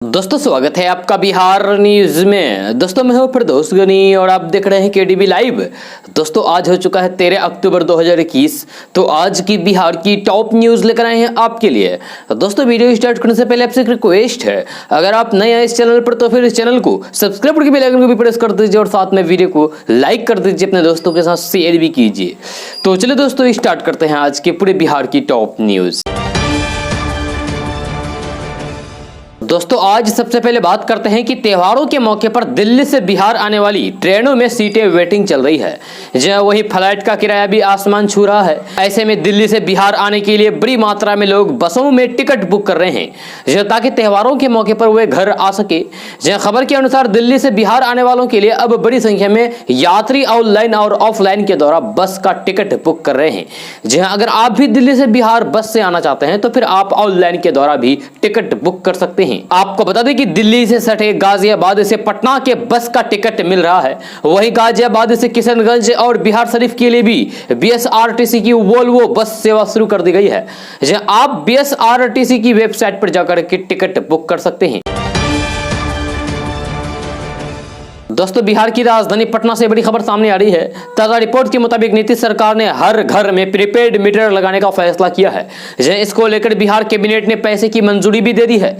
दोस्तों स्वागत है आपका बिहार न्यूज में। दोस्तों मैं हूं फिरदौस गनी और आप देख रहे हैं केडीबी लाइव। दोस्तों आज हो चुका है 13 अक्टूबर 2021। तो आज की बिहार की टॉप न्यूज लेकर आए हैं आपके लिए। दोस्तों वीडियो स्टार्ट करने से पहले आपसे एक रिक्वेस्ट है, अगर आप नए आए इस चैनल पर तो फिर इस चैनल को सब्सक्राइब करके बेल आइकन को भी प्रेस कर दीजिए और साथ में वीडियो को लाइक कर दीजिए, अपने दोस्तों के साथ शेयर भी कीजिए। तो चलिए दोस्तों स्टार्ट करते हैं आज के पूरे बिहार की टॉप न्यूज। दोस्तों आज सबसे पहले बात करते हैं कि त्योहारों के मौके पर दिल्ली से बिहार आने वाली ट्रेनों में सीटें वेटिंग चल रही है। जहां वही फ्लाइट का किराया भी आसमान छू रहा है। ऐसे में दिल्ली से बिहार आने के लिए बड़ी मात्रा में लोग बसों में टिकट बुक कर रहे हैं ताकि त्योहारों के मौके पर वे घर आ सके। जहां खबर के अनुसार दिल्ली से बिहार आने वालों के लिए अब बड़ी संख्या में यात्री ऑनलाइन और ऑफलाइन के द्वारा बस का टिकट बुक कर रहे हैं। जहां अगर आप भी दिल्ली से बिहार बस से आना चाहते हैं तो फिर आप ऑनलाइन के द्वारा भी टिकट बुक कर सकते हैं। आपको बता दें कि दिल्ली से सटे गाजियाबाद से पटना के बस का टिकट मिल रहा है। वहीं गाजियाबाद से किशनगंज और बिहार शरीफ के लिए भी बीएसआरटीसी की वोल्वो बस सेवा शुरू कर दी गई है। जहां आप बीएसआरटीसी की वेबसाइट पर जाकर के टिकट बुक कर सकते हैं। दोस्तों बिहार की राजधानी पटना से बड़ी खबर सामने आ रही है। ताजा रिपोर्ट के मुताबिक नीतीश सरकार ने हर घर में प्रीपेड मीटर लगाने का फैसला किया है। इसको लेकर बिहार कैबिनेट ने पैसे की मंजूरी भी दे दी है।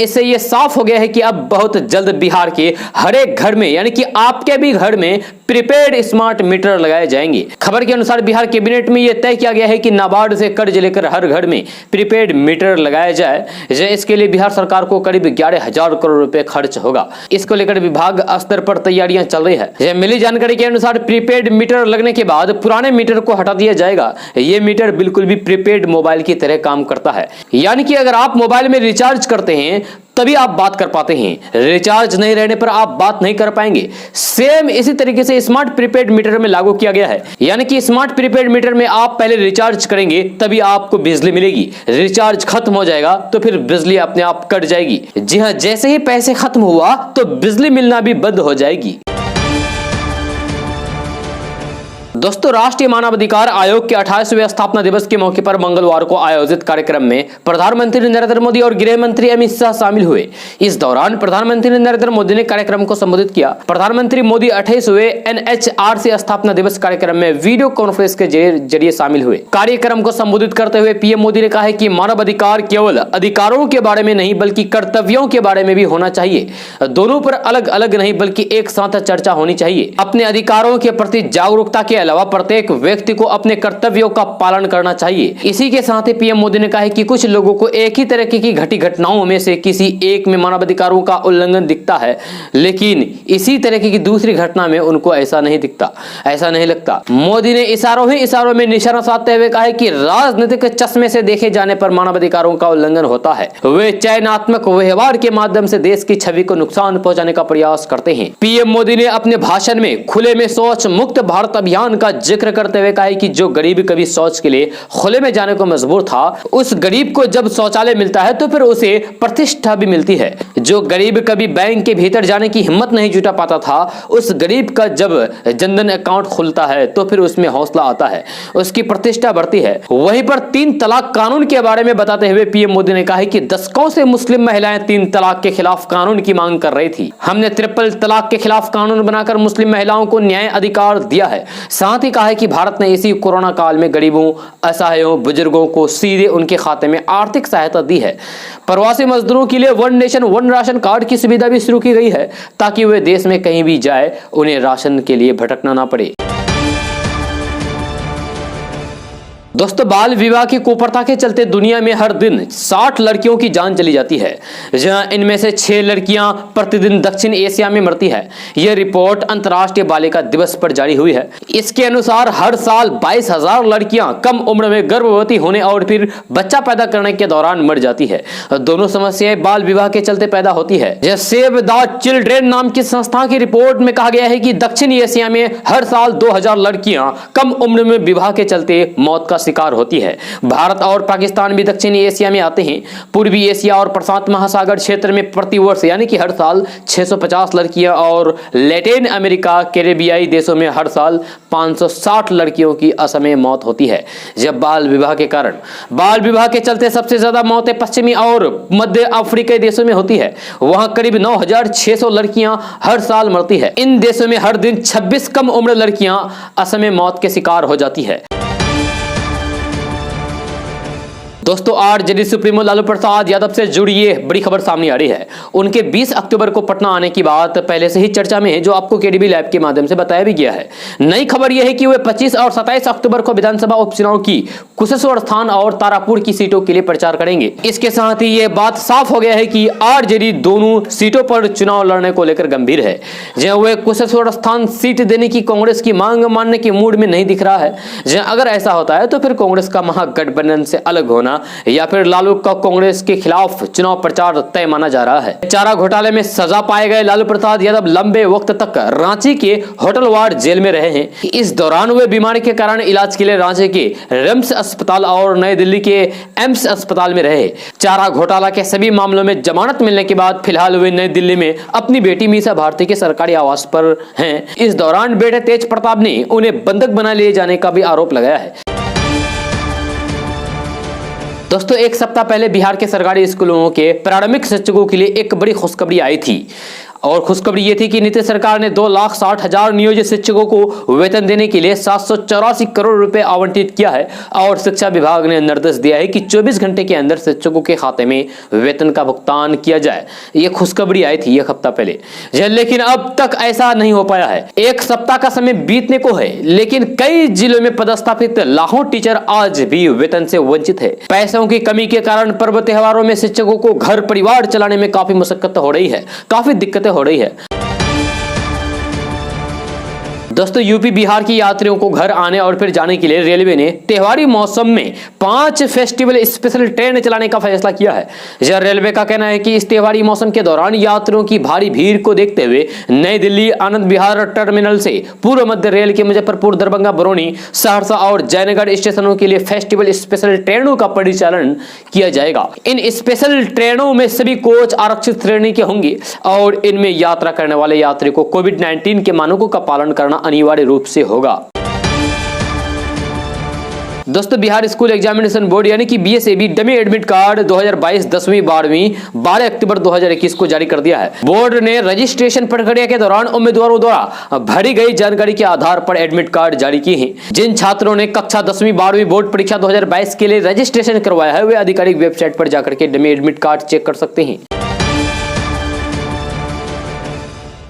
इससे यह साफ हो गया है कि अब बहुत जल्द बिहार के हर एक घर में यानी कि आपके भी घर में प्रीपेड स्मार्ट मीटर लगाए जाएंगे। खबर के अनुसार बिहार कैबिनेट में यह तय किया गया है कि नाबार्ड से कर्ज लेकर हर घर में प्रीपेड मीटर लगाया जाए। इसके लिए बिहार सरकार को करीब 11,000 करोड़ रुपए खर्च होगा। इसको लेकर विभाग स्तर पर तैयारियां चल रही है। मिली जानकारी के अनुसार प्रीपेड मीटर लगने के बाद पुराने मीटर को हटा दिया जाएगा। ये मीटर बिल्कुल भी प्रीपेड मोबाइल की तरह काम करता है, यानी कि अगर आप मोबाइल में रिचार्ज करते हैं तभी आप बात कर पाते हैं, रिचार्ज नहीं रहने पर आप बात नहीं कर पाएंगे। सेम इसी तरीके से स्मार्ट प्रीपेड मीटर में लागू किया गया है, यानी कि स्मार्ट प्रीपेड मीटर में आप पहले रिचार्ज करेंगे तभी आपको बिजली मिलेगी। रिचार्ज खत्म हो जाएगा तो फिर बिजली अपने आप कट जाएगी। जी हां, जैसे ही पैसे खत्म हुआ तो बिजली मिलना भी बंद हो जाएगी। दोस्तों राष्ट्रीय मानवाधिकार आयोग के 28वें स्थापना दिवस के मौके पर मंगलवार को आयोजित कार्यक्रम में प्रधानमंत्री नरेंद्र मोदी और गृह मंत्री अमित शाह शामिल हुए। इस दौरान प्रधानमंत्री नरेंद्र मोदी ने कार्यक्रम को संबोधित किया। प्रधानमंत्री मोदी 28वें एनएचआरसी स्थापना दिवस कार्यक्रम में वीडियो कॉन्फ्रेंस के जरिए शामिल हुए। कार्यक्रम को संबोधित करते हुए पीएम मोदी ने कहा है कि मानव अधिकार केवल अधिकारों के बारे में नहीं बल्कि कर्तव्यों के बारे में भी होना चाहिए। दोनों पर अलग अलग नहीं बल्कि एक साथ चर्चा होनी चाहिए। अपने अधिकारों के प्रति जागरूकता के अलावा प्रत्येक व्यक्ति को अपने कर्तव्यों का पालन करना चाहिए। इसी के साथ ही पीएम मोदी ने कहा है कि कुछ लोगों को एक ही तरह की घटी घटनाओं में से किसी एक में मानवाधिकारों का उल्लंघन दिखता है, लेकिन इसी तरह की दूसरी घटना में उनको ऐसा नहीं दिखता, ऐसा नहीं लगता। मोदी ने इशारों में निशाना साधते हुए कहा है कि राजनीतिक चश्मे से देखे जाने पर मानवाधिकारों का उल्लंघन होता है। वे चयनात्मक व्यवहार के माध्यम से देश की छवि को नुकसान पहुंचाने का प्रयास करते हैं। पीएम मोदी ने अपने भाषण में खुले में शौच मुक्त भारत अभियान का जिक्र करते हुए कहा कि जो गरीब कभी शौच के लिए खुले में जाने को मजबूर था, उस गरीब को जब शौचालय मिलता है तो फिर उसे प्रतिष्ठा भी मिलती है। जो गरीब कभी बैंक के भीतर जाने की हिम्मत नहीं जुटा पाता था, उस गरीब का जब जनधन अकाउंट खुलता है तो फिर उसमें हौसला आता है, उसकी प्रतिष्ठा बढ़ती है। वहीं पर 3 तलाक कानून के बारे में बताते हुए पीएम मोदी ने कहा कि दशकों से मुस्लिम महिलाएं 3 तलाक के खिलाफ कानून की मांग कर रही थी। हमने ट्रिपल तलाक के खिलाफ कानून बनाकर मुस्लिम महिलाओं को न्याय अधिकार दिया है। साथ ही कहा है कि भारत ने इसी कोरोना काल में गरीबों, असहायों, बुजुर्गों को सीधे उनके खाते में आर्थिक सहायता दी है। प्रवासी मजदूरों के लिए one nation one ration card की सुविधा भी शुरू की गई है ताकि वे देश में कहीं भी जाए उन्हें राशन के लिए भटकना ना पड़े। दोस्तों बाल विवाह की कुप्रथा के चलते दुनिया में हर दिन 60 लड़कियों की जान चली जाती है, जहां इनमें से 6 लड़कियां प्रतिदिन दक्षिण एशिया में मरती है। यह रिपोर्ट अंतर्राष्ट्रीय बालिका दिवस पर जारी हुई है। इसके अनुसार हर साल 22,000 लड़कियां कम उम्र में गर्भवती होने और फिर बच्चा पैदा करने के दौरान मर जाती है। दोनों समस्याएं बाल विवाह के चलते पैदा होती है। सेव द चिल्ड्रेन नाम की संस्था की रिपोर्ट में कहा गया है कि दक्षिण एशिया में हर साल 2000 लड़कियां कम उम्र में विवाह के चलते मौत का शिकार होती है। भारत और पाकिस्तान भी दक्षिणी एशिया में आते हैं। पूर्वी एशिया और प्रशांत महासागर क्षेत्र में प्रतिवर्ष यानी कि हर साल 650 लड़कियां और लैटिन अमेरिका कैरेबियाई देशों में हर साल 560 लड़कियों की असमय मौत होती है। जब बाल विवाह के चलते सबसे ज्यादा मौतें पश्चिमी और मध्य अफ्रीकी देशों में होती है। वहां करीब 9600 लड़कियां हर साल मरती है। इन देशों में हर दिन 26 कम उम्र लड़कियां असमय मौत के शिकार हो जाती है। दोस्तों, आरजेडी सुप्रीमो लालू प्रसाद यादव से जुड़ी ये बड़ी खबर सामने आ रही है। उनके 20 अक्टूबर को पटना आने की बात पहले से ही चर्चा में है, जो आपको केडीबी लैब के माध्यम से बताया भी गया है। नई खबर यह है कि वे 25 और 27 अक्टूबर को विधानसभा उपचुनाव की कुशेश्वर स्थान और तारापुर की सीटों के लिए प्रचार करेंगे। इसके साथ ही ये बात साफ हो गया है कि आरजेडी दोनों सीटों पर चुनाव लड़ने को लेकर गंभीर है। जहां वे कुशेश्वर स्थान सीट देने की कांग्रेस की मांग मानने के मूड में नहीं दिख रहा है। जहां अगर ऐसा होता है तो फिर कांग्रेस का महागठबंधन से अलग होना या फिर लालू का कांग्रेस के खिलाफ चुनाव प्रचार तय माना जा रहा है। चारा घोटाले में सजा पाए गए लालू प्रसाद यादव लंबे वक्त तक रांची के होटल वार्ड जेल में रहे हैं। इस दौरान वे बीमारी के कारण इलाज के लिए रांची के रिम्स अस्पताल और नई दिल्ली के एम्स अस्पताल में रहे। चारा घोटाला के सभी मामलों में जमानत मिलने के बाद फिलहाल वे नई दिल्ली में अपनी बेटी मीसा भारती के सरकारी आवास पर हैं। इस दौरान बेटे तेज प्रताप ने उन्हें बंधक बना लिए जाने का भी आरोप लगाया है। दोस्तों, एक सप्ताह पहले बिहार के सरकारी स्कूलों के प्रारंभिक शिक्षकों के लिए एक बड़ी खुशखबरी आई थी और खुशखबरी ये थी कि नीतीश सरकार ने 2,60,000 नियोजित शिक्षकों को वेतन देने के लिए 784 करोड़ रुपए आवंटित किया है और शिक्षा विभाग ने निर्देश दिया है कि 24 घंटे के अंदर शिक्षकों के खाते में वेतन का भुगतान किया जाए। ये खुशखबरी आई थी एक हफ्ता पहले, लेकिन अब तक ऐसा नहीं हो पाया है। एक सप्ताह का समय बीतने को है, लेकिन कई जिलों में पदस्थापित लाखों टीचर आज भी वेतन से वंचित है। पैसों की कमी के कारण पर्व त्योहारों में शिक्षकों को घर परिवार चलाने में काफी मशक्कत हो रही है, काफी दिक्कतें हो रही है। दोस्तों, यूपी बिहार की यात्रियों को घर आने और फिर जाने के लिए रेलवे ने त्योहारी मौसम में 5 फेस्टिवल स्पेशल ट्रेन चलाने का फैसला किया है। यह रेलवे का कहना है कि इस त्योहारी मौसम के दौरान यात्रियों की भारी भीड़ को देखते हुए नई दिल्ली आनंद विहार टर्मिनल से पूर्व मध्य रेल के मुजफ्फरपुर, दरभंगा, बरौनी, सहरसा और जयनगर स्टेशनों के लिए फेस्टिवल स्पेशल ट्रेनों का परिचालन किया जाएगा। इन स्पेशल ट्रेनों में सभी कोच आरक्षित श्रेणी के होंगे और इनमें यात्रा करने वाले यात्री को कोविड-19 के मानकों का पालन करना अनिवार्य रूप से होगा। दोस्तों, बिहार स्कूल एग्जामिनेशन बोर्ड यानी कि बीएसएबी डमी एडमिट कार्ड 2022 10वीं 12वीं 12 अक्टूबर 2021 को जारी कर दिया है। बोर्ड ने रजिस्ट्रेशन प्रक्रिया के दौरान उम्मीदवारों द्वारा भरी गई जानकारी के आधार पर एडमिट कार्ड जारी किए हैं। जिन छात्रों ने कक्षा 10वीं 12वीं बोर्ड परीक्षा 2022 के लिए रजिस्ट्रेशन करवाया है वे आधिकारिक वेबसाइट पर जाकर के डमी एडमिट कार्ड चेक कर सकते हैं।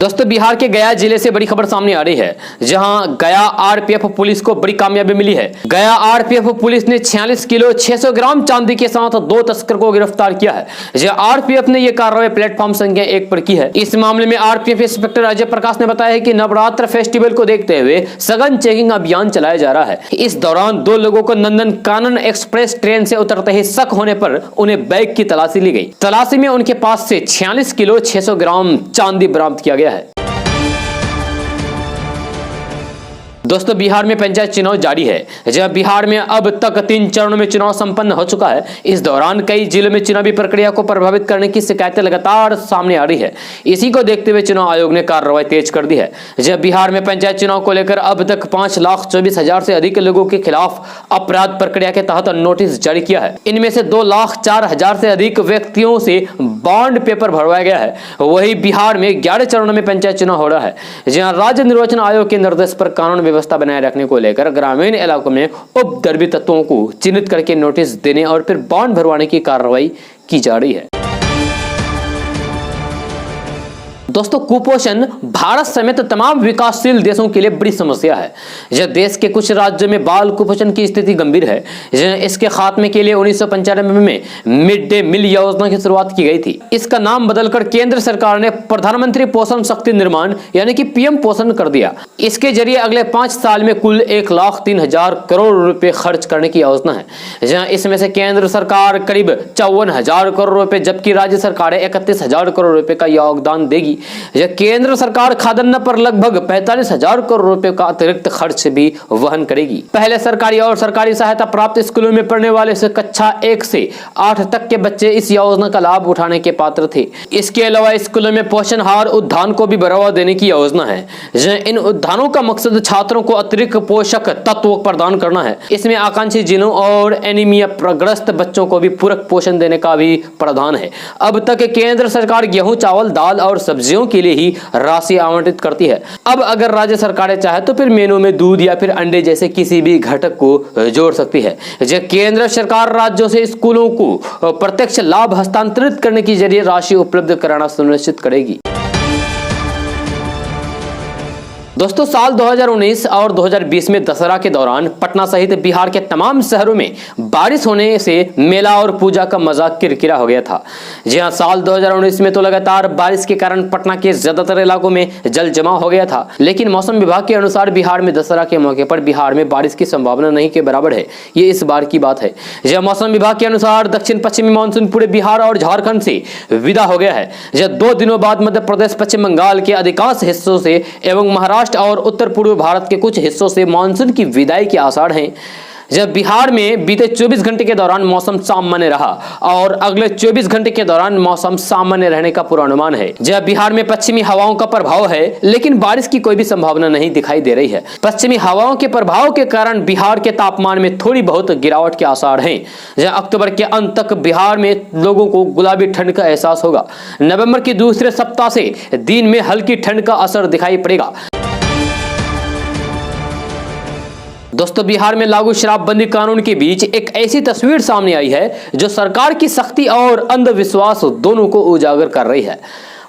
दोस्तों, बिहार के गया जिले से बड़ी खबर सामने आ रही है, जहां गया आरपीएफ पुलिस को बड़ी कामयाबी मिली है। गया आरपीएफ पुलिस ने 46 किलो 600 ग्राम चांदी के साथ 2 तस्कर को गिरफ्तार किया है। आरपीएफ ने यह कार्रवाई प्लेटफॉर्म संख्या 1 पर की है। इस मामले में आरपीएफ इंस्पेक्टर अजय प्रकाश ने बताया है कि नवरात्र फेस्टिवल को देखते हुए सघन चेकिंग अभियान चलाया जा रहा है। इस दौरान 2 लोगों को नंदन कानन एक्सप्रेस ट्रेन से उतरते ही शक होने पर उन्हें बैग की तलाशी ली गई। तलाशी में उनके पास से 46 किलो 600 ग्राम चांदी बरामद किया गया है। दोस्तों, बिहार में पंचायत चुनाव जारी है। जब बिहार में अब तक 3 चरणों में चुनाव संपन्न हो चुका है। इस दौरान कई जिलों में चुनावी प्रक्रिया को प्रभावित करने की शिकायतें लगातार सामने आ रही है। इसी को देखते हुए चुनाव आयोग ने कार्रवाई तेज कर दी है। जब बिहार में पंचायत चुनाव को लेकर अब तक 5,24,000 से अधिक लोगों के खिलाफ अपराध प्रक्रिया के तहत नोटिस जारी किया है। इनमें से 2,04,000 से अधिक व्यक्तियों से बॉन्ड पेपर भरवाया गया है। वही बिहार में 11 चरणों में पंचायत चुनाव हो रहा है, जहाँ राज्य निर्वाचन आयोग के निर्देश पर कानून व्यवस्था बनाए रखने को लेकर ग्रामीण इलाकों में उपद्रवी तत्वों को चिन्हित करके नोटिस देने और फिर बॉन्ड भरवाने की कार्रवाई की जा रही है। दोस्तों, कुपोषण भारत समेत तमाम विकासशील देशों के लिए बड़ी समस्या है। यह देश के कुछ राज्यों में बाल कुपोषण की स्थिति गंभीर है। इसके खात्मे के लिए 1995 में मिड डे मील योजना की शुरुआत की गई थी। इसका नाम बदलकर केंद्र सरकार ने प्रधानमंत्री पोषण शक्ति निर्माण यानी कि पीएम पोषण कर दिया। इसके जरिए अगले 5 साल में कुल 1,03,000 करोड़ रुपए खर्च करने की योजना है, जहां इसमें से केंद्र सरकार करीब 54,000 करोड़ रुपए जबकि राज्य सरकारें 31,000 करोड़ रुपए का योगदान देगी। यह केंद्र सरकार खाद्यान्न पर लगभग 45,000 करोड़ रुपए का अतिरिक्त खर्च भी वहन करेगी। पहले सरकारी और सरकारी सहायता प्राप्त स्कूलों में पढ़ने वाले से कक्षा 1 से 8 तक के बच्चे इस योजना का लाभ उठाने के पात्र थे। इसके अलावा स्कूलों में पोषणहार उद्यान को भी बढ़ावा देने की योजना है। इन उद्यानों का मकसद छात्रों को अतिरिक्त पोषक तत्व प्रदान करना है। इसमें आकांक्षी जिलों और एनीमिया ग्रस्त बच्चों को भी पूरक पोषण देने का भी प्रावधान है। अब तक केंद्र सरकार गेहूं, चावल, दाल और सब्जियों के लिए ही राशि आवंटित करती है। अब अगर राज्य सरकारें चाहे तो फिर मेनू में दूध या फिर अंडे जैसे किसी भी घटक को जोड़ सकती है। केंद्र सरकार राज्यों से स्कूलों को प्रत्यक्ष लाभ हस्तांतरित करने के जरिए राशि उपलब्ध कराना सुनिश्चित करेगी। दोस्तों, साल 2019 और 2020 में दशहरा के दौरान पटना सहित बिहार के तमाम शहरों में बारिश होने से मेला और पूजा का मजा किरकिरा हो गया था। जी हां, साल 2019 में तो लगातार बारिश के कारण पटना के ज्यादातर इलाकों में जल जमाव हो गया था, लेकिन मौसम विभाग के अनुसार बिहार में दशहरा के मौके पर बिहार में बारिश की संभावना नहीं के बराबर है। ये इस बार की बात है। जहाँ मौसम विभाग के अनुसार दक्षिण पश्चिमी मानसून पूरे बिहार और झारखंड से विदा हो गया है। जहाँ 2 दिनों बाद मध्य प्रदेश, पश्चिम बंगाल के अधिकांश हिस्सों से एवं महाराष्ट्र और उत्तर पूर्व भारत के कुछ हिस्सों से मानसून की विदाई के आसार हैं। जब बिहार में बीते 24 घंटे के दौरान मौसम सामान्य रहा और अगले 24 घंटे के दौरान मौसम सामान्य रहने का पूर्वानुमान है। जब बिहार में पश्चिमी हवाओं का प्रभाव है, लेकिन बारिश की कोई भी संभावना नहीं दिखाई दे रही है। पश्चिमी हवाओं के प्रभाव के कारण बिहार के तापमान में थोड़ी बहुत गिरावट के आसार हैं। जहाँ अक्टूबर के अंत तक बिहार में लोगों को गुलाबी ठंड का एहसास होगा। नवंबर के दूसरे सप्ताह से दिन में हल्की ठंड का असर दिखाई पड़ेगा। दोस्तों, बिहार में लागू शराबबंदी कानून के बीच एक ऐसी तस्वीर सामने आई है जो सरकार की सख्ती और अंधविश्वास दोनों को उजागर कर रही है।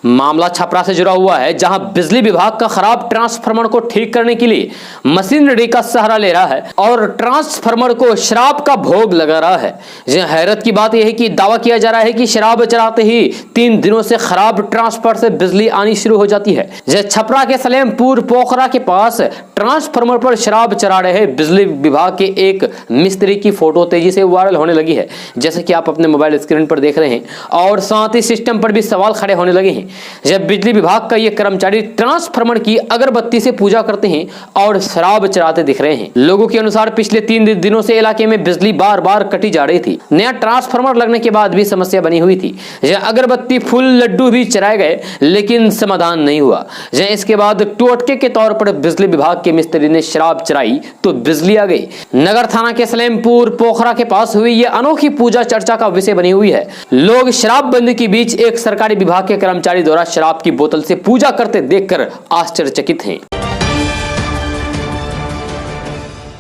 मामला छपरा से जुड़ा हुआ है, जहां बिजली विभाग का खराब ट्रांसफार्मर को ठीक करने के लिए मशीनरी का सहारा ले रहा है और ट्रांसफार्मर को शराब का भोग लगा रहा है। जहां हैरत की बात यह है कि दावा किया जा रहा है कि शराब चलाते ही 3 दिनों से खराब ट्रांसफार्मर से बिजली आनी शुरू हो जाती है। जहां छपरा के सलेमपुर पोखरा के पास ट्रांसफार्मर पर शराब चला रहे बिजली विभाग के एक मिस्त्री की फोटो तेजी से वायरल होने लगी है, जैसे कि आप अपने मोबाइल स्क्रीन पर देख रहे हैं, और साथ ही सिस्टम पर भी सवाल खड़े होने लगे हैं। जब बिजली विभाग का ये कर्मचारी ट्रांसफार्मर की अगरबत्ती से पूजा करते हैं और शराब चलाते दिख रहे हैं। लोगों के अनुसार पिछले 3 दिनों से इलाके में बिजली बार बार कटी जा रही थी। नया ट्रांसफार्मर लगने के बाद भी समस्या बनी हुई थी। अगरबत्ती, फूल, लड्डू भी चढ़ाए गए, लेकिन समाधान नहीं हुआ। इसके बाद टोटके के तौर पर बिजली विभाग के मिस्त्री ने शराब चढ़ाई तो बिजली आ गई। नगर थाना के सलेमपुर पोखरा के पास हुई ये अनोखी पूजा चर्चा का विषय बनी हुई है। लोग शराबबंदी के बीच एक सरकारी विभाग के कर्मचारी द्वारा शराब की बोतल से पूजा करते देखकर आश्चर्यचकित हैं।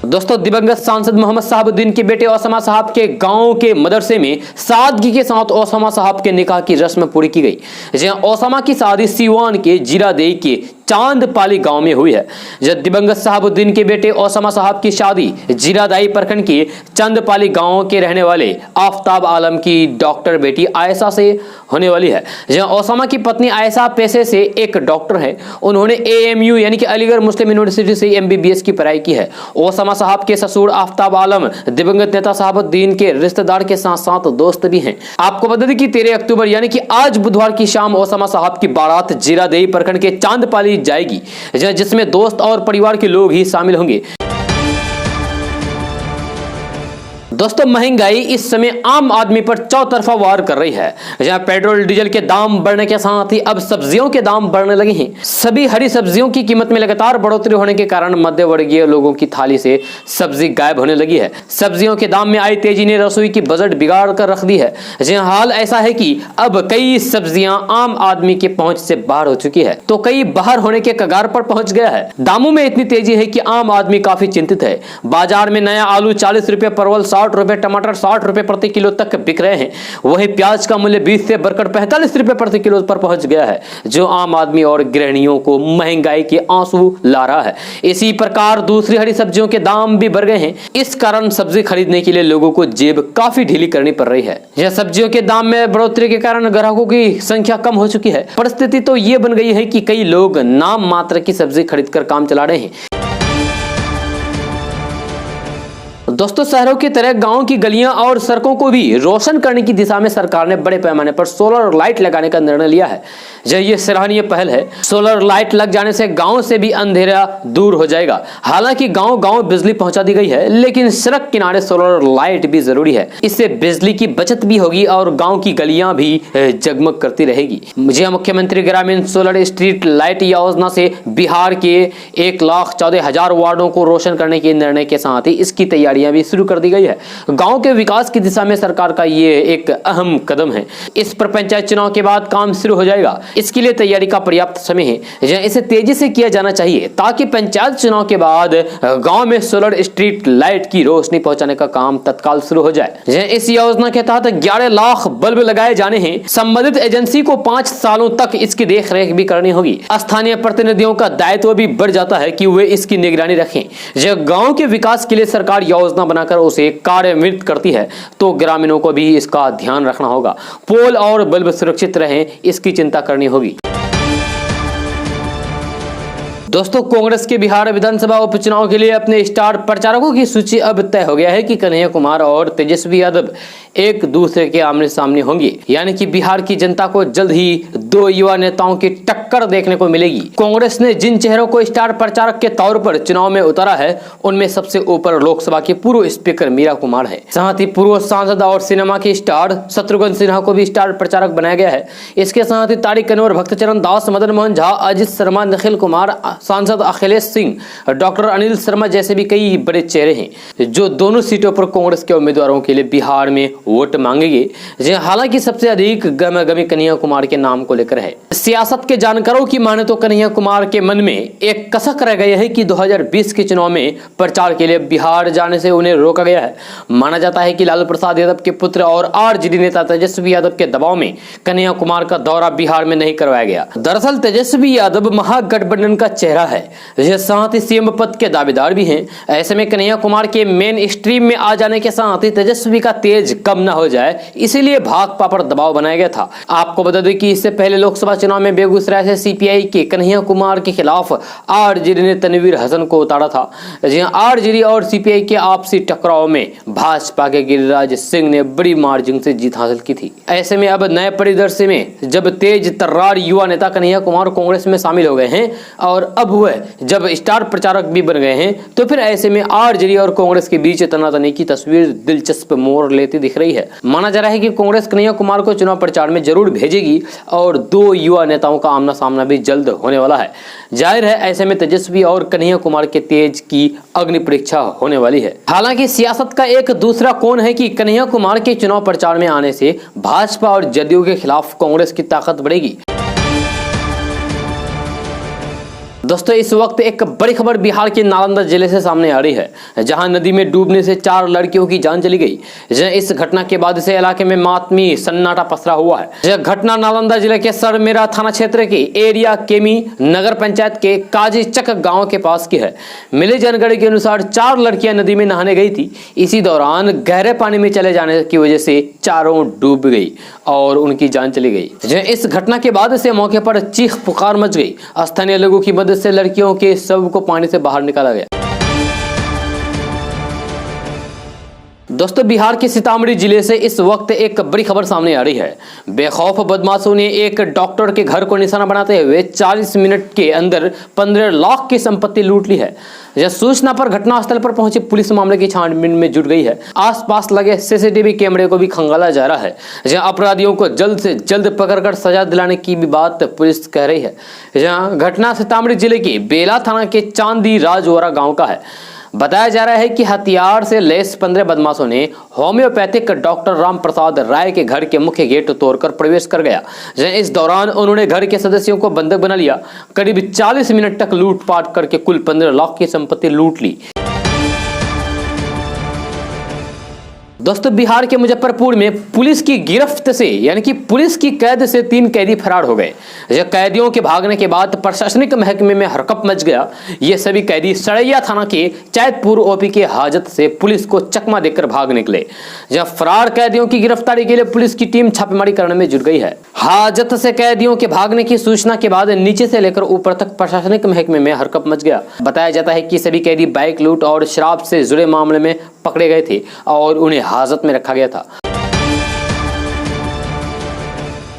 दोस्तों, दिवंगत सांसद मोहम्मद शहाबुद्दीन के बेटे ओसामा साहब के गांव के मदरसे में सादगी के साथ ओसामा साहब के निकाह की रस्म पूरी की गई। जहां ओसामा की शादी सीवान के जीरादेई के चांदपाली गांव में हुई है। जब दिवंगत शहाबुद्दीन के बेटे ओसामा साहब की शादी जीरादाई प्रखंड के चांदपाली गांव के रहने वाले आफ्ताब आलम की डॉक्टर बेटी आयशा से होने वाली है। जहां ओसामा की पत्नी आयशा पेशे से एक डॉक्टर है। उन्होंने AMU यानी कि अलीगढ़ मुस्लिम यूनिवर्सिटी से MBBS की पढ़ाई की है। ओसामा साहब के ससुर आफ्ताब आलम दिवंगत नेता शहाबुद्दीन के रिश्तेदार के साथ साथ दोस्त भी हैं। आपको बता दें कि 13 अक्टूबर यानी कि आज बुधवार की शाम ओसामा साहब की बारात जीरादेई प्रखंड के चांदपाली जाएगी, जिसमें दोस्त और परिवार के लोग ही शामिल होंगे। दोस्तों, महंगाई इस समय आम आदमी पर चौतरफा वार कर रही है। जहां पेट्रोल डीजल के दाम बढ़ने के साथ ही अब सब्जियों के दाम बढ़ने लगे हैं। सभी हरी सब्जियों की कीमत में लगातार बढ़ोतरी होने के कारण मध्य वर्गीय लोगों की थाली से सब्जी गायब होने लगी है। सब्जियों के दाम में आई तेजी ने रसोई की बजट बिगाड़ कर रख दी है। जहां हाल ऐसा है कि अब कई सब्जियां आम आदमी के पहुंच से बाहर हो चुकी है, तो कई बाहर होने के कगार पर पहुंच गया है। दामों में इतनी तेजी है कि आम आदमी काफी चिंतित है। बाजार में नया आलू 40 रुपए, परवल 60 रुपए, टमाटर 60 रुपए प्रति किलो तक बिक रहे हैं। वहीं प्याज का मूल्य 20 से बढ़कर 45 रुपए प्रति किलो पर पहुंच गया है, जो आम आदमी और गृहिणियों को महंगाई के आंसू ला रहा है। इसी प्रकार दूसरी हरी सब्जियों के दाम भी बढ़ गए हैं। इस कारण सब्जी खरीदने के लिए लोगों को जेब काफी ढीली करनी पड़ रही है। यह सब्जियों के दाम में बढ़ोतरी के कारण ग्राहकों की संख्या कम हो चुकी है। परिस्थिति तो ये बन गई है कि कई लोग नाम मात्र की सब्जी खरीद कर काम चला रहे हैं। दोस्तों, शहरों की तरह गांव की गलियां और सड़कों को भी रोशन करने की दिशा में सरकार ने बड़े पैमाने पर सोलर लाइट लगाने का निर्णय लिया है। ये सराहनीय पहल है। सोलर लाइट लग जाने से गांव से भी अंधेरा दूर हो जाएगा। हालांकि गांव-गांव बिजली पहुंचा दी गई है, लेकिन सड़क किनारे सोलर लाइट भी जरूरी है। इससे बिजली की बचत भी होगी और गांव की गलियां भी जगमग करती रहेगी। मुख्यमंत्री ग्रामीण सोलर स्ट्रीट लाइट योजना से बिहार के 1,14,000 वार्डों को रोशन करने के निर्णय के साथ ही इसकी तैयारियां भी शुरू कर दी गई है। गांव के विकास की दिशा में सरकार का ये एक अहम कदम है। इस पर पंचायत चुनाव के बाद काम शुरू हो जाएगा। इसके लिए तैयारी का पर्याप्त समय है। इसे तेजी से किया जाना चाहिए ताकि पंचायत चुनाव के बाद गांव में सोलर स्ट्रीट लाइट की रोशनी पहुंचाने का काम तत्काल शुरू हो जाए। इस योजना के तहत 11 लाख बल्ब लगाए जाने हैं। संबंधित एजेंसी को 5 सालों तक इसकी देखरेख भी करनी होगी। स्थानीय प्रतिनिधियों का दायित्व भी बढ़ जाता है कि वे इसकी निगरानी रखें। जब गांव के विकास के लिए सरकार योजना बनाकर उसे कार्यान्वित करती है तो ग्रामीणों को भी इसका ध्यान रखना होगा। पोल और बल्ब सुरक्षित रहें, इसकी चिंता करनी होगी। दोस्तों, कांग्रेस के बिहार विधानसभा उपचुनाव के लिए अपने स्टार प्रचारकों की सूची अब तय हो गया है कि कन्हैया कुमार और तेजस्वी यादव एक दूसरे के आमने सामने होंगे। यानी कि बिहार की जनता को जल्द ही 2 युवा नेताओं की टक्कर देखने को मिलेगी। कांग्रेस ने जिन चेहरों को स्टार प्रचारक के तौर पर चुनाव में उतारा है, उनमें सबसे ऊपर लोकसभा के पूर्व स्पीकर मीरा कुमार है। साथ ही पूर्व सांसद और सिनेमा के स्टार शत्रुघ्न सिन्हा को भी स्टार प्रचारक बनाया गया है। इसके साथ ही तारिक अनवर, भक्तचरण दास, मदन मोहन झा, अजित शर्मा, निखिल कुमार, सांसद अखिलेश सिंह, डॉक्टर अनिल शर्मा जैसे भी कई बड़े चेहरे हैं जो दोनों सीटों पर कांग्रेस के उम्मीदवारों के लिए बिहार में वोट मांगेंगे। हालांकि सबसे अधिक गहमा-गहमी कन्हैया कुमार के नाम को लेकर है। सियासत के जानकारों की माने तो कन्हैया कुमार के मन में एक कसक रह गई है कि 2020 के चुनाव में प्रचार के लिए बिहार जाने से उन्हें रोका गया है। माना जाता है कि लालू प्रसाद यादव के पुत्र और आरजेडी नेता तेजस्वी यादव के दबाव में कन्हैया कुमार का दौरा बिहार में नहीं करवाया गया। दरअसल तेजस्वी यादव महागठबंधन का चेहरा है, साथ ही सीएम पद के दावेदार भी हैं। ऐसे में कन्हैया कुमार के मेन स्ट्रीम में आ जाने के साथ ही तेजस्वी का तेज कम न हो जाए, इसीलिए भाकपा पर दबाव बनाया गया था। आपको बता दें कि इससे पहले लोकसभा चुनाव में बेगूसराय से सीपीआई के कन्हैया कुमार के खिलाफ आरजेडी ने तनवीर हसन को उतारा था। आरजेडी और सीपीआई के आपसी टकराव में भाजपा के गिरिराज सिंह ने बड़ी मार्जिन से जीत हासिल की थी। ऐसे में अब नए परिदृश्य में जब तेज तर्रार युवा नेता कन्हैया कुमार कांग्रेस में शामिल हो गए हैं और अब वह जब स्टार प्रचारक भी बन गए हैं, तो फिर ऐसे में आरजेडी और कांग्रेस के बीच तनातनी की तस्वीर दिलचस्प मोड़ लेती दिख रही है। माना जा रहा है कि कांग्रेस कन्हैया कुमार को चुनाव प्रचार में जरूर भेजेगी और 2 युवा नेताओं का आमना सामना भी जल्द होने वाला है। जाहिर है ऐसे में तेजस्वी और कन्हैया कुमार के तेज की अग्नि परीक्षा होने वाली है। हालांकि सियासत का एक दूसरा कोण है कि कन्हैया कुमार के चुनाव प्रचार में आने से भाजपा और जदयू के खिलाफ कांग्रेस की ताकत बढ़ेगी। दोस्तों, इस वक्त एक बड़ी खबर बिहार के नालंदा जिले से सामने आ रही है, जहां नदी में डूबने से 4 लड़कियों की जान चली गई। इस घटना के बाद से इलाके में मातमी सन्नाटा पसरा हुआ है। यह घटना नालंदा जिले के सरमेरा थाना क्षेत्र के एरिया केमी नगर पंचायत के काजी चक गांव के पास की है। मिली जानकारी के अनुसार 4 लड़कियां नदी में नहाने गई थी। इसी दौरान गहरे पानी में चले जाने की वजह से चारों डूब गई और उनकी जान चली गई। इस घटना के बाद से मौके पर चीख पुकार मच गई। स्थानीय लोगों की मदद से लड़कियों के शव को पानी से बाहर निकाला गया। दोस्तों, बिहार के सीतामढ़ी जिले से इस वक्त एक बड़ी खबर सामने आ रही है। बेखौफ बदमाशों ने एक डॉक्टर के घर को निशाना बनाते हुए 40 मिनट के अंदर 15 लाख की संपत्ति लूट ली है। यह सूचना पर घटनास्थल पर पहुंची पुलिस मामले की छानबीन में जुट गई है। आसपास लगे सीसीटीवी कैमरे को भी खंगाला जा रहा है। जहां अपराधियों को जल्द से जल्द पकड़कर सजा दिलाने की भी बात पुलिस कह रही है। जहां घटना सीतामढ़ी जिले के बेला थाना के चांदी राजवरा गाँव का है। बताया जा रहा है कि हथियार से लैस 15 बदमाशों ने होम्योपैथिक डॉक्टर राम प्रसाद राय के घर के मुख्य गेट तोड़कर प्रवेश कर गया। इस दौरान उन्होंने घर के सदस्यों को बंधक बना लिया। करीब 40 मिनट तक लूटपाट करके कुल 15 लाख की संपत्ति लूट ली। दोस्तों, बिहार के मुजफ्फरपुर में पुलिस की गिरफ्त से यानी कि पुलिस की कैद से 3 कैदी फरार हो गए। कैदियों के भागने के बाद प्रशासनिक महकमे में हड़कंप मच गया। ये सभी कैदी सड़ैया थाना के चैतपुर ओपी के हाजत से पुलिस को चकमा देकर भाग निकले। जब फरार कैदियों की गिरफ्तारी के लिए पुलिस की टीम छापेमारी करने में जुट गई है। हाजत से कैदियों के भागने की सूचना के बाद नीचे से लेकर ऊपर तक प्रशासनिक महकमे में हड़कंप मच गया। बताया जाता है कि सभी कैदी बाइक लूट और शराब से जुड़े मामले में पकड़े गए थे और उन्हें हाजत में रखा गया था।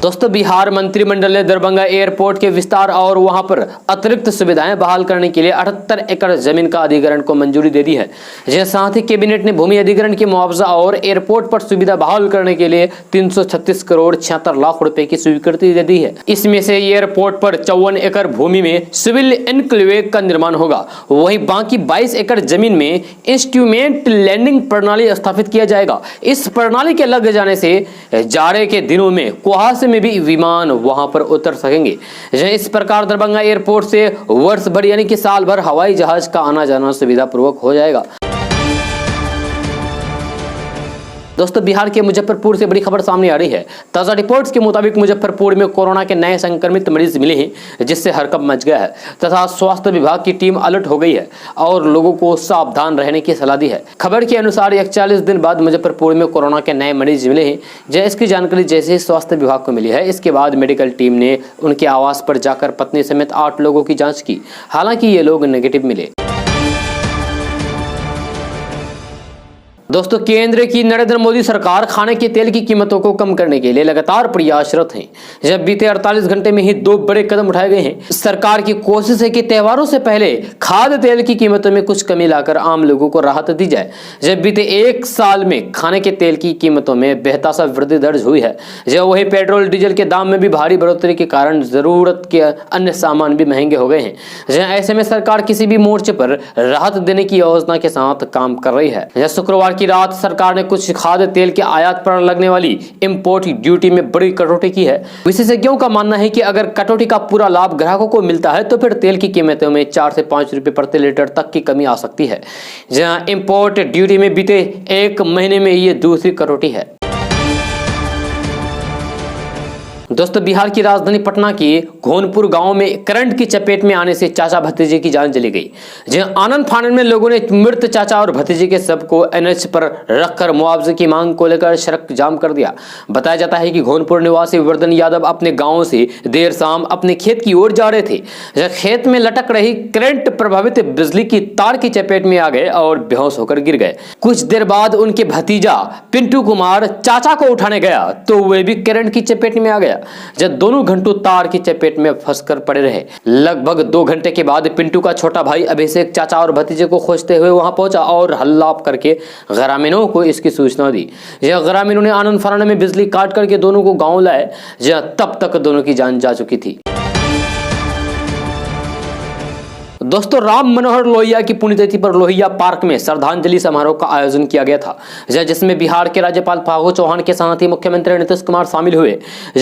दोस्तों, बिहार मंत्रिमंडल ने दरभंगा एयरपोर्ट के विस्तार और वहां पर अतिरिक्त सुविधाएं बहाल करने के लिए 78 एकड़ जमीन का अधिग्रहण को मंजूरी दे दी है। जिसके साथ ही कैबिनेट ने भूमि अधिग्रहण के मुआवजा और एयरपोर्ट पर सुविधा बहाल करने के लिए 336 करोड़ 76 लाख रुपए की स्वीकृति दे दी है। इसमें से एयरपोर्ट पर 54 एकड़ भूमि में सिविल एनक्लेव का निर्माण होगा, वहीं बाकी 22 एकड़ जमीन में इंस्ट्रूमेंट लैंडिंग प्रणाली स्थापित किया जाएगा। इस प्रणाली के लग जाने से जाड़े के दिनों में कुहासे में भी विमान वहां पर उतर सकेंगे। इस प्रकार दरभंगा एयरपोर्ट से वर्ष भर यानी कि साल भर हवाई जहाज का आना जाना सुविधा पूर्वक हो जाएगा। दोस्तों, बिहार के मुजफ्फरपुर से बड़ी खबर सामने आ रही है। ताजा रिपोर्ट्स के मुताबिक मुजफ्फरपुर में कोरोना के नए संक्रमित मरीज मिले हैं, जिससे हड़कंप मच गया है तथा स्वास्थ्य विभाग की टीम अलर्ट हो गई है और लोगों को सावधान रहने की सलाह दी है। खबर के अनुसार 41 दिन बाद मुजफ्फरपुर में कोरोना के नए मरीज मिले हैं। इसकी जानकारी जैसे ही स्वास्थ्य विभाग को मिली है, इसके बाद मेडिकल टीम ने उनके आवास पर जाकर पत्नी समेत 8 लोगों की जाँच की। हालांकि ये लोग नेगेटिव मिले। दोस्तों, केंद्र की नरेंद्र मोदी सरकार खाने के तेल की कीमतों को कम करने के लिए लगातार प्रयासरत है। जब बीते 48 घंटे में ही 2 बड़े कदम उठाए गए हैं। सरकार की कोशिश है कि त्योहारों से पहले खाद्य तेल की कीमतों में कुछ कमी लाकर आम लोगों को राहत दी जाए। जब बीते 1 साल में खाने के तेल की कीमतों में बेहतासा वृद्धि दर्ज हुई है। जब वही पेट्रोल डीजल के दाम में भी भारी बढ़ोतरी के कारण जरूरत के अन्य सामान भी महंगे हो गए हैं। ऐसे में सरकार किसी भी मोर्चे पर राहत देने की योजना के साथ काम कर रही है। शुक्रवार की रात सरकार ने कुछ खाद्य तेल के आयात पर लगने वाली इंपोर्ट ड्यूटी में बड़ी कटौती की है। विशेषज्ञों का मानना है कि अगर कटौती का पूरा लाभ ग्राहकों को मिलता है तो फिर तेल की कीमतों में 4 से 5 रुपए प्रति लीटर तक की कमी आ सकती है। जहां इंपोर्ट ड्यूटी में बीते 1 महीने में ये दूसरी कटौती है। दोस्तों, बिहार की राजधानी पटना के घोनपुर गांव में करंट की चपेट में आने से चाचा भतीजे की जान चली गई। जहां आनंद फानन में लोगों ने मृत चाचा और भतीजे के शव को एनएच पर रखकर मुआवजे की मांग को लेकर सड़क जाम कर दिया। बताया जाता है कि घोनपुर निवासी वर्धन यादव अपने गांव से देर शाम अपने खेत की ओर जा रहे थे। जब खेत में लटक रही करंट प्रभावित बिजली की तार की चपेट में आ गए और बेहोश होकर गिर गए। कुछ देर बाद उनके भतीजा पिंटू कुमार चाचा को उठाने गया तो वे भी करंट की चपेट में आ गया। जब दोनों घंटों तार की चपेट में फंसकर पड़े रहे। लगभग 2 घंटे के बाद पिंटू का छोटा भाई अभिषेक चाचा और भतीजे को खोजते हुए वहां पहुंचा और हल्ला करके ग्रामीणों को इसकी सूचना दी। यह ग्रामीणों ने आनंद फानन में बिजली काट करके दोनों को गांव लाए। तब तक दोनों की जान जा चुकी थी। दोस्तों, राम मनोहर लोहिया की पुण्यतिथि पर लोहिया पार्क में श्रद्धांजलि समारोह का आयोजन किया गया था, जिसमें बिहार के राज्यपाल फागू चौहान के साथ ही मुख्यमंत्री नीतीश कुमार शामिल हुए।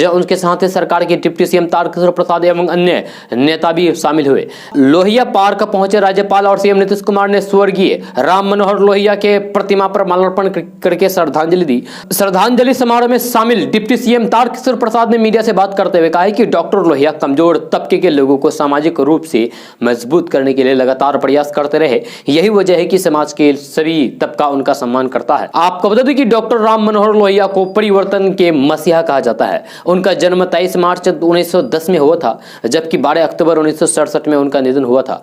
उनके साथ ही सरकार के डिप्टी सीएम तारकिशोर प्रसाद एवं अन्य नेता भी शामिल हुए। लोहिया पार्क पहुंचे राज्यपाल और सीएम नीतीश कुमार ने स्वर्गीय राम मनोहर लोहिया के प्रतिमा पर माल्यार्पण करके श्रद्धांजलि दी। श्रद्धांजलि समारोह में शामिल डिप्टी सीएम तारकिशोर प्रसाद ने मीडिया से बात करते हुए कहा कि डॉक्टर लोहिया कमजोर तबके के लोगों को सामाजिक रूप से मजबूत करने के लिए लगातार प्रयास करते रहे। यही वजह है कि समाज के सभी तबका उनका सम्मान करता है। आपको बता दें कि डॉक्टर राम मनोहर लोहिया को परिवर्तन के मसीहा कहा जाता है। उनका जन्म 23 मार्च 1910 में हुआ था, जबकि 12 अक्टूबर 1967 में उनका निधन हुआ था।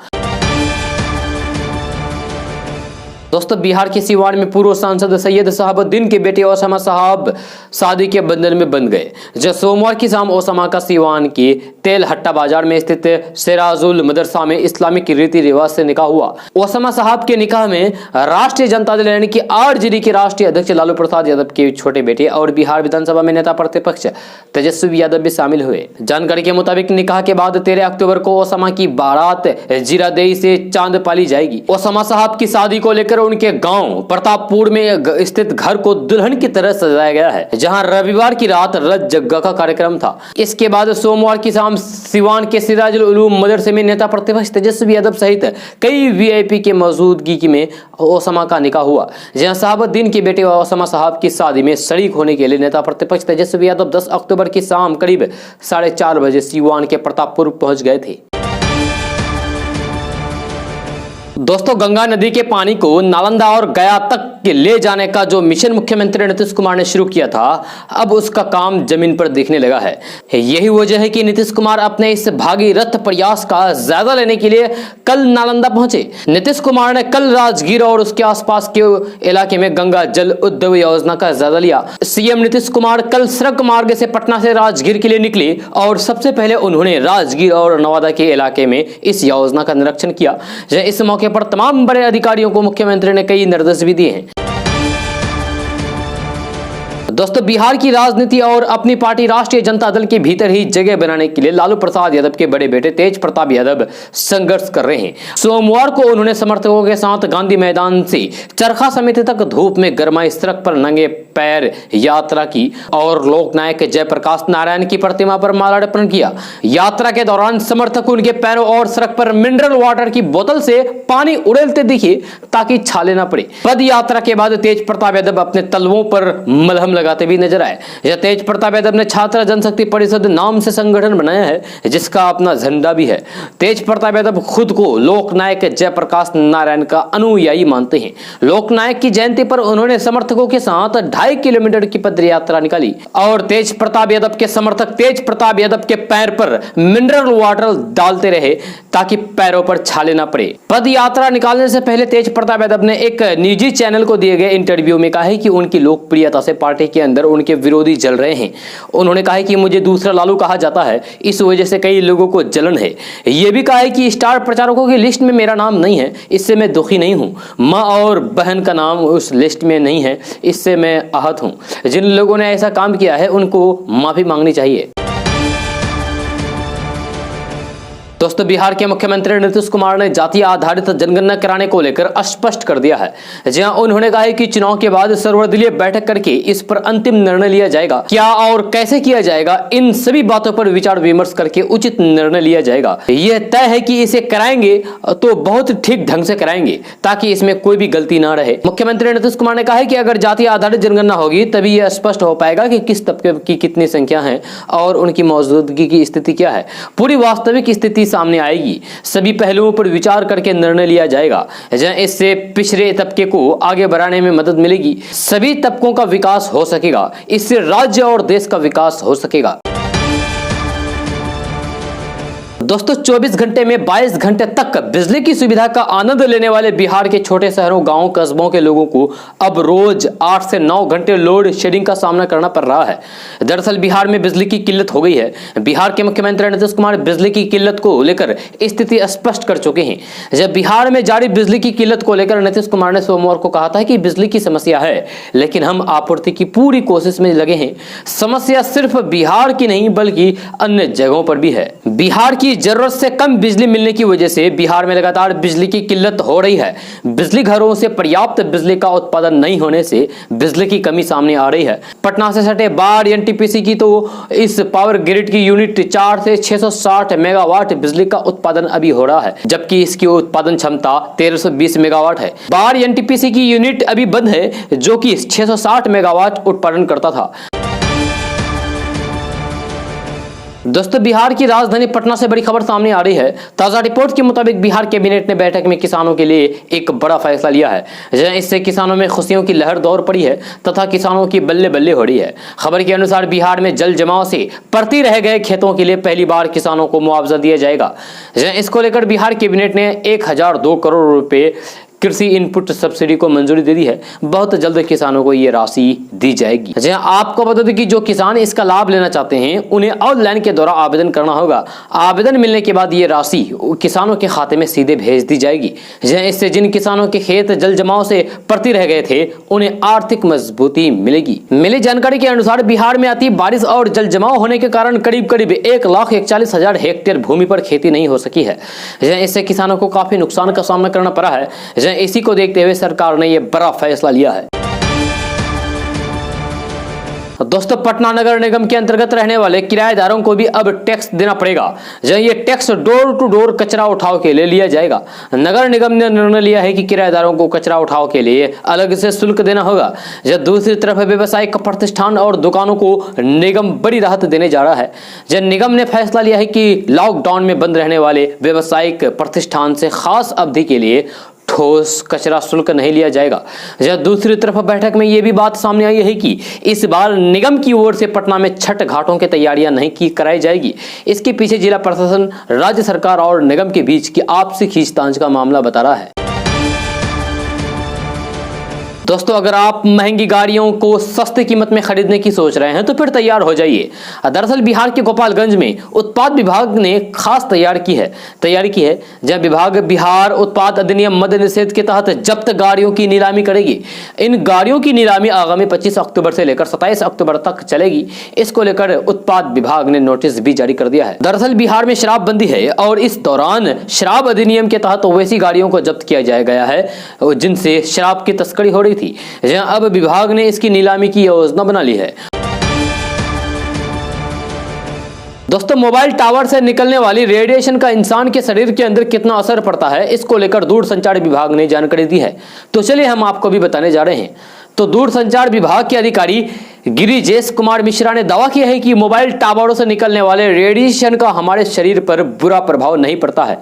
दोस्तों, बिहार के सिवान में पूर्व सांसद सैयद शहाबुद्दीन के बेटे ओसामा साहब शादी के बंधन में बंध गए। जब सोमवार की शाम ओसामा का सिवान की तेल हट्टा बाजार में स्थित सिराजुल मदरसा में इस्लामिक रीति रिवाज से निकाह हुआ। ओसामा साहब के निकाह में राष्ट्रीय जनता दल यानी कि आरजेडी के राष्ट्रीय अध्यक्ष लालू प्रसाद यादव के छोटे बेटे और बिहार विधानसभा में नेता प्रतिपक्ष तेजस्वी यादव भी शामिल हुए। जानकारी के मुताबिक निकाह के बाद 13 अक्टूबर को ओसामा की बारात जीरादेई से चांदपाली जाएगी। ओसामा साहब की शादी को लेकर उनके गांव प्रतापपुर में स्थित घर को दुल्हन की तरह सजाया गया है, जहां रविवार की रात रत जग्गा का कार्यक्रम था। इसके बाद सोमवार की शाम सिवान के सिराजुल उलूम मदरसे में नेता प्रतिपक्ष तेजस्वी यादव सहित कई वीआईपी के मौजूदगी में ओसामा का निकाह हुआ। जहां शहाबुद्दीन के बेटे ओसामा साहब की शादी में शरीक होने के लिए नेता प्रतिपक्ष तेजस्वी यादव 10 अक्टूबर की शाम करीब 4:30 बजे सिवान के प्रतापपुर पहुंच गए थे। दोस्तों, गंगा नदी के पानी को नालंदा और गया तक ले जाने का जो मिशन मुख्यमंत्री नीतीश कुमार ने शुरू किया था, अब उसका काम जमीन पर दिखने लगा है। यही वजह है कि नीतीश कुमार अपने इस भागीरथ प्रयास का जायजा लेने के लिए कल नालंदा पहुंचे। नीतीश कुमार ने कल राजगीर और उसके आसपास के इलाके में गंगा जल उद्भव योजना का जायजा लिया। सीएम नीतीश कुमार कल सड़क मार्ग से पटना से राजगीर के लिए निकले और सबसे पहले उन्होंने राजगीर और नवादा के इलाके में इस योजना का निरीक्षण किया। इस मौके पर तमाम बड़े अधिकारियों को मुख्यमंत्री ने कई निर्देश भी दिए हैं। दोस्तों, बिहार की राजनीति और अपनी पार्टी राष्ट्रीय जनता दल के भीतर ही जगह बनाने के लिए लालू प्रसाद यादव के बड़े बेटे तेज प्रताप यादव संघर्ष कर रहे हैं। सोमवार को उन्होंने समर्थकों के साथ गांधी मैदान से चरखा समिति तक धूप में गरमाई सड़क पर नंगे पैर यात्रा की और लोकनायक जयप्रकाश नारायण की प्रतिमा पर माल्यार्पण किया। यात्रा के दौरान समर्थक उनके पैरों और सड़क पर मिनरल वाटर की बोतल से पानी उड़ेलते दिखे ताकि छाले न पड़े। पद यात्रा के बाद तेज प्रताप यादव अपने तलवों पर मलहम लगाते भी नजर आए। यह तेज प्रताप यादव ने छात्र जनशक्ति परिषद नाम से संगठन बनाया है, जिसका अपना झंडा भी है। तेज प्रताप यादव खुद को लोकनायक जयप्रकाश नारायण का अनुयायी मानते हैं। लोकनायक की जयंती पर उन्होंने समर्थकों के साथ 2.5 किलोमीटर की पद यात्रा निकाली और तेज प्रताप यादव के समर्थक तेज प्रताप यादव के पैर पर मिनरल वाटर डालते रहे ताकि पैरों पर छाले न पड़े। पद यात्रा निकालने से पहले तेज प्रताप यादव ने एक निजी चैनल को दिए गए इंटरव्यू में कहा है कि उनकी लोकप्रियता से पार्टी के अंदर उनके विरोधी जल रहे हैं। उन्होंने कहा है कि मुझे दूसरा लालू कहा जाता है, इस वजह से कई लोगों को जलन है। यह भी कहा है कि स्टार प्रचारकों की लिस्ट में मेरा नाम नहीं है, इससे मैं दुखी नहीं हूं। मां और बहन का नाम उस लिस्ट में नहीं है, इससे मैं आहत हूं। जिन लोगों ने ऐसा काम किया है उनको माफी मांगनी चाहिए। दोस्तों, बिहार के मुख्यमंत्री नीतीश कुमार ने जाति आधारित जनगणना कराने को लेकर स्पष्ट कर दिया है। जहां उन्होंने कहा है कि चुनाव के बाद सर्वदलीय बैठक करके इस पर अंतिम निर्णय लिया जाएगा। क्या और कैसे किया जाएगा, इन सभी बातों पर विचार विमर्श करके उचित निर्णय लिया जाएगा। यह तय है कि इसे कराएंगे तो बहुत ठीक ढंग से कराएंगे ताकि इसमें कोई भी गलती ना रहे। मुख्यमंत्री नीतीश कुमार ने कहा है कि अगर जाति आधारित जनगणना होगी तभी यह स्पष्ट हो पाएगा कि किस तबके की कितनी संख्या है और उनकी मौजूदगी की स्थिति क्या है। पूरी वास्तविक स्थिति सामने आएगी। सभी पहलुओं पर विचार करके निर्णय लिया जाएगा। इससे पिछड़े तबके को आगे बढ़ाने में मदद मिलेगी। सभी तबकों का विकास हो सकेगा। इससे राज्य और देश का विकास हो सकेगा। दोस्तों, 24 घंटे में 22 घंटे तक बिजली की सुविधा का आनंद लेने वाले बिहार के छोटे शहरों, गांवों, कस्बों के लोगों को अब रोज 8 से 9 घंटे लोड शेडिंग का सामना करना पड़ रहा है। दरअसल बिहार में बिजली की किल्लत हो गई है। बिहार के मुख्यमंत्री नीतीश कुमार बिजली की किल्लत को लेकर स्थिति स्पष्ट कर चुके हैं। जब बिहार में जारी बिजली की किल्लत को लेकर नीतीश कुमार ने सोमवार को कहा था कि बिजली की समस्या है, लेकिन हम आपूर्ति की पूरी कोशिश में लगे हैं। समस्या सिर्फ बिहार की नहीं बल्कि अन्य जगहों पर भी है। बिहार की जरूरत से कम बिजली मिलने की वजह से बिहार में लगातार बिजली की किल्लत हो रही है। बिजली घरों से पर्याप्त बिजली का उत्पादन नहीं होने से बिजली की कमी सामने आ रही है। पटना से सटे बाढ़ एनटीपीसी की तो इस पावर ग्रिड की यूनिट 4 से 660 मेगावाट बिजली का उत्पादन अभी हो रहा है, जबकि इसकी उत्पादन क्षमता 1320 मेगावाट है। बाढ़ एनटीपीसी की यूनिट अभी बंद है, जो कि 660 मेगावाट उत्पादन करता था। दोस्तों, बिहार की राजधानी पटना से बड़ी खबर सामने आ रही है। ताजा रिपोर्ट के मुताबिक बिहार कैबिनेट ने बैठक में किसानों के लिए एक बड़ा फैसला लिया है। इससे किसानों में खुशियों की लहर दौड़ पड़ी है तथा किसानों की बल्ले बल्ले हो रही है। खबर के अनुसार बिहार में जल जमाव से पड़ती रह गए खेतों के लिए पहली बार किसानों को मुआवजा दिया जाएगा। इसको लेकर बिहार कैबिनेट ने 1002 करोड़ रुपए कृषि इनपुट सब्सिडी को मंजूरी दे दी है। बहुत जल्द किसानों को ये राशि दी जाएगी। जी आपको बता दें कि जो किसान इसका लाभ लेना चाहते हैं उन्हें ऑनलाइन के द्वारा आवेदन करना होगा। आवेदन मिलने के बाद ये राशि किसानों के खाते में सीधे भेज दी जाएगी। इससे जिन किसानों के खेत जल जमाव से पड़ती रह गए थे उन्हें आर्थिक मजबूती मिलेगी। मिली जानकारी के अनुसार बिहार में अति बारिश और जल जमाव होने के कारण करीब 1,41,000 हेक्टेयर भूमि पर खेती नहीं हो सकी है। इससे किसानों को काफी नुकसान का सामना करना पड़ा है। इसी को देखते हुए सरकार ने यह बड़ा फैसला लिया है। दोस्तों पटना नगर निगम के अंतर्गत रहने वाले किराएदारों को भी अब टैक्स देना पड़ेगा। जहां ये टैक्स डोर टू डोर कचरा उठाव के लिए लिया जाएगा। नगर निगम ने निर्णय लिया है कि किराएदारों को कचरा उठाव के लिए अलग से शुल्क देना होगा। जब दूसरी तरफ व्यवसायिक प्रतिष्ठान और दुकानों को निगम बड़ी राहत देने जा रहा है। जब निगम ने फैसला लिया है कि लॉकडाउन में बंद रहने वाले व्यवसायिक प्रतिष्ठान से खास अवधि के लिए ठोस कचरा शुल्क नहीं लिया जाएगा। जब दूसरी तरफ बैठक में यह भी बात सामने आई है कि इस बार निगम की ओर से पटना में छठ घाटों की तैयारियां नहीं कराई जाएगी। इसके पीछे जिला प्रशासन, राज्य सरकार और निगम के बीच की आपसी खींचतान का मामला बता रहा है। दोस्तों अगर आप महंगी गाड़ियों को सस्ती कीमत में खरीदने की सोच रहे हैं तो फिर तैयार हो जाइए। दरअसल बिहार के गोपालगंज में उत्पाद विभाग ने खास तैयारी की है जब विभाग बिहार उत्पाद अधिनियम मद्य निषेध के तहत जब्त गाड़ियों की नीलामी करेगी। इन गाड़ियों की नीलामी आगामी 25 अक्टूबर से लेकर 27 अक्टूबर तक चलेगी। इसको लेकर उत्पाद विभाग ने नोटिस भी जारी कर दिया है। दरअसल बिहार में शराबबंदी है और इस दौरान शराब अधिनियम के तहत वैसी गाड़ियों को जब्त किया गया है जिनसे शराब की तस्करी हो रही थी। जहां अब विभाग ने इसकी नीलामी की योजना बना ली है। दोस्तों मोबाइल टावर से निकलने वाली रेडिएशन का इंसान के शरीर के अंदर कितना असर पड़ता है, इसको लेकर दूरसंचार विभाग ने जानकारी दी है। तो चलिए हम आपको भी बताने जा रहे हैं। तो दूरसंचार विभाग के अधिकारी गिरिजेश कुमार मिश्रा ने दावा किया है कि मोबाइल टावरों से निकलने वाले रेडिएशन का हमारे शरीर पर बुरा प्रभाव नहीं पड़ता है।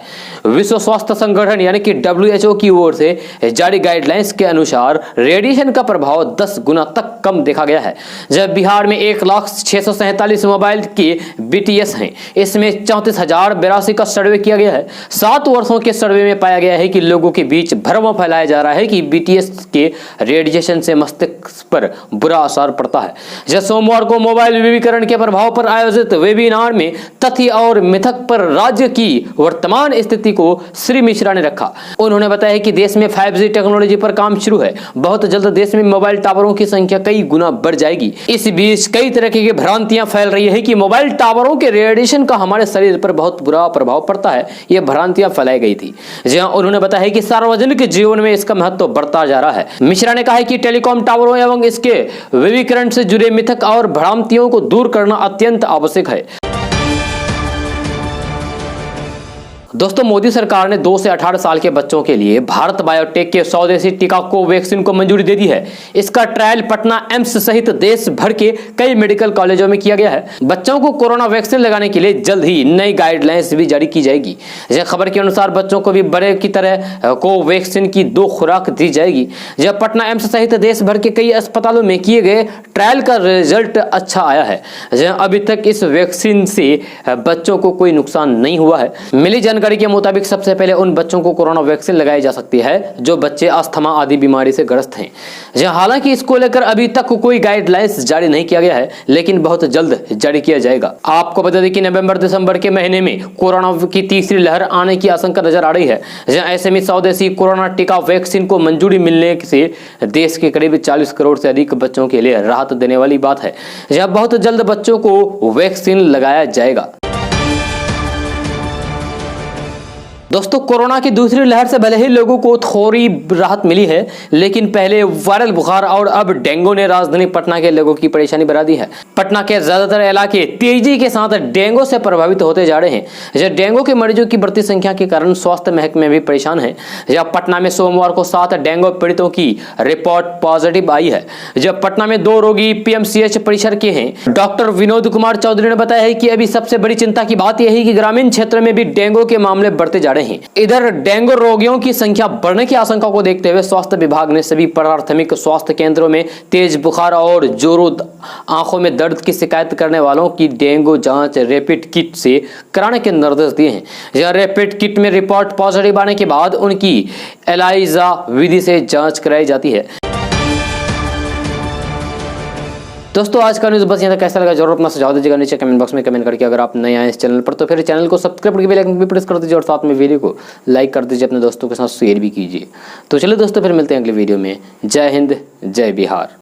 विश्व स्वास्थ्य संगठन यानी कि WHO की ओर से जारी गाइडलाइंस के अनुसार रेडिएशन का प्रभाव 10 गुना तक कम देखा गया है। जब बिहार में 1,647 मोबाइल के BTS हैं, इसमें 34,082 का सर्वे किया गया है। 7 वर्षों के सर्वे में पाया गया है कि लोगों के बीच भ्रम फैलाया जा रहा है कि BTS के रेडिएशन से मस्तिष्क पर बुरा असर पड़ता है। जब सोमवार को मोबाइल विविकरण के प्रभाव पर आयोजित वेबिनार में तथ्य और मिथक पर राज्य की वर्तमान स्थिति को श्री मिश्रा ने रखा। उन्होंने बताया कि देश में 5G टेक्नोलॉजी पर काम शुरू है। बहुत जल्द देश में मोबाइल टावरों की संख्या कई गुना बढ़ जाएगी। इस बीच कई तरह की भ्रांतियां फैल रही है कि मोबाइल टावरों के रेडिएशन का हमारे शरीर पर बहुत बुरा प्रभाव पड़ता है। यह भ्रांतियां फैलाई गई थी। जहां उन्होंने बताया कि सार्वजनिक जीवन में इसका महत्व बढ़ता जा रहा है। मिश्रा ने कहा है कि टेलीकॉम टावरों एवं इसके विविकरण से जुड़े मिथक और भ्रांतियों को दूर करना अत्यंत आवश्यक है। दोस्तों मोदी सरकार ने 2 से 18 साल के बच्चों के लिए भारत बायोटेक के स्वदेशी टीका कोवैक्सीन को मंजूरी दे दी है। इसका ट्रायल पटना एम्स सहित देश भर के कई मेडिकल कॉलेजों में किया गया है। बच्चों को कोरोना वैक्सीन लगाने के लिए जल्द ही नई गाइडलाइंस भी जारी की जाएगी। यह खबर के अनुसार बच्चों को भी बड़े की तरह कोवैक्सीन की 2 खुराक दी जाएगी। जब पटना एम्स सहित देश भर के कई अस्पतालों में किए गए ट्रायल का रिजल्ट अच्छा आया है। अभी तक इस वैक्सीन से बच्चों को कोई नुकसान नहीं हुआ है। मिली जानकारी के मुताबिक सबसे पहले उन बच्चों को कोरोना वैक्सीन लगाई जा सकती है जो बच्चे अस्थमा आदि बीमारी से ग्रस्त हैं। हालांकि इसको लेकर अभी तक कोई गाइडलाइंस जारी नहीं किया गया है, लेकिन बहुत जल्द जारी किया जाएगा। आपको बता दें कि नवंबर दिसंबर के महीने में कोरोना की तीसरी लहर आने की आशंका नजर आ रही है। ऐसे में स्वदेशी कोरोना टीका वैक्सीन को मंजूरी मिलने से देश के करीब 40 करोड़ से अधिक बच्चों के लिए राहत देने वाली बात है। बहुत जल्द बच्चों को वैक्सीन लगाया जाएगा। दोस्तों कोरोना की दूसरी लहर से भले ही लोगों को थोड़ी राहत मिली है, लेकिन पहले वायरल बुखार और अब डेंगू ने राजधानी पटना के लोगों की परेशानी बढ़ा दी है। पटना के ज्यादातर इलाके तेजी के साथ डेंगू से प्रभावित होते जा रहे हैं। डेंगू के मरीजों की बढ़ती संख्या के कारण स्वास्थ्य महकमे भी परेशान है। पटना में सोमवार को 7 डेंगू पीड़ितों की रिपोर्ट पॉजिटिव आई है। पटना में 2 रोगी PMCH परिसर के हैं। डॉक्टर विनोद कुमार चौधरी ने बताया है कि अभी सबसे बड़ी चिंता की बात यह है कि ग्रामीण क्षेत्र में भी डेंगू के मामले बढ़ते जा रहे हैं। इधर डेंगू रोगियों की संख्या बढ़ने की आशंका को देखते हुए स्वास्थ्य विभाग ने सभी प्राथमिक स्वास्थ्य केंद्रों में तेज बुखार और जोरों आंखों में दर्द की शिकायत करने वालों की डेंगू जांच रैपिड किट से कराने के निर्देश दिए हैं। यह रैपिड किट में रिपोर्ट पॉजिटिव आने के बाद उनकी एलाइजा विधि से जांच कराई जाती है। दोस्तों आज का न्यूज़ बस यहाँ तक। कैसा लगा जरूर अपना सुझाव दीजिएगा नीचे कमेंट बॉक्स में कमेंट करके। अगर आप नए आए इस चैनल पर तो फिर चैनल को सब्सक्राइब करके बेल आइकन भी प्रेस कर दीजिए और साथ में वीडियो को लाइक कर दीजिए, अपने दोस्तों के साथ शेयर भी कीजिए। तो चलिए दोस्तों फिर मिलते हैं अगले वीडियो में। जय हिंद, जय बिहार।